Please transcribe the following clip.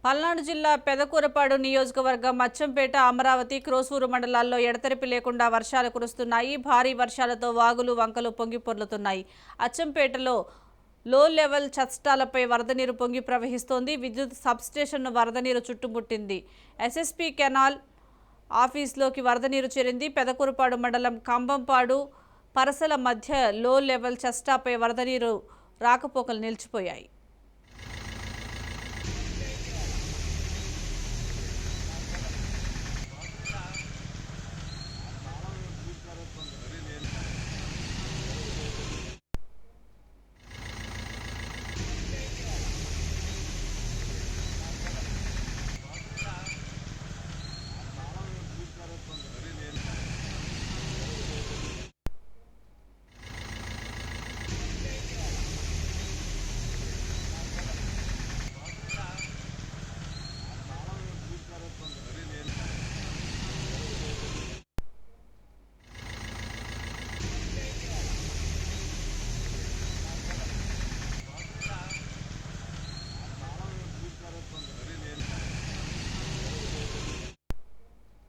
పల్నాడు జిల్లా పెదకూరపాడు నియోజకవర్గం అచ్చంపేట, అమరావతి, క్రోసూరు మండలాల్లో ఎడతెరిపి లేకుండా వర్షాలు కురుస్తున్నాయి. భారీ వర్షాలతో వాగులు, వంకలు పొంగి పొర్లుతున్నాయి. అచ్చంపేటలో లో లెవెల్ చస్టాలపై వరద నీరు పొంగి ప్రవహిస్తోంది. విద్యుత్ సబ్స్టేషన్ను వరద నీరు చుట్టుముట్టింది. ఎస్ఎస్పీ కెనాల్ ఆఫీస్లోకి వరద నీరు చేరింది. పెదకూరపాడు మండలం కంబంపాడు, పరసల మధ్య లో లెవెల్ చస్టాపై వరద నీరు రాకపోకలు నిలిచిపోయాయి.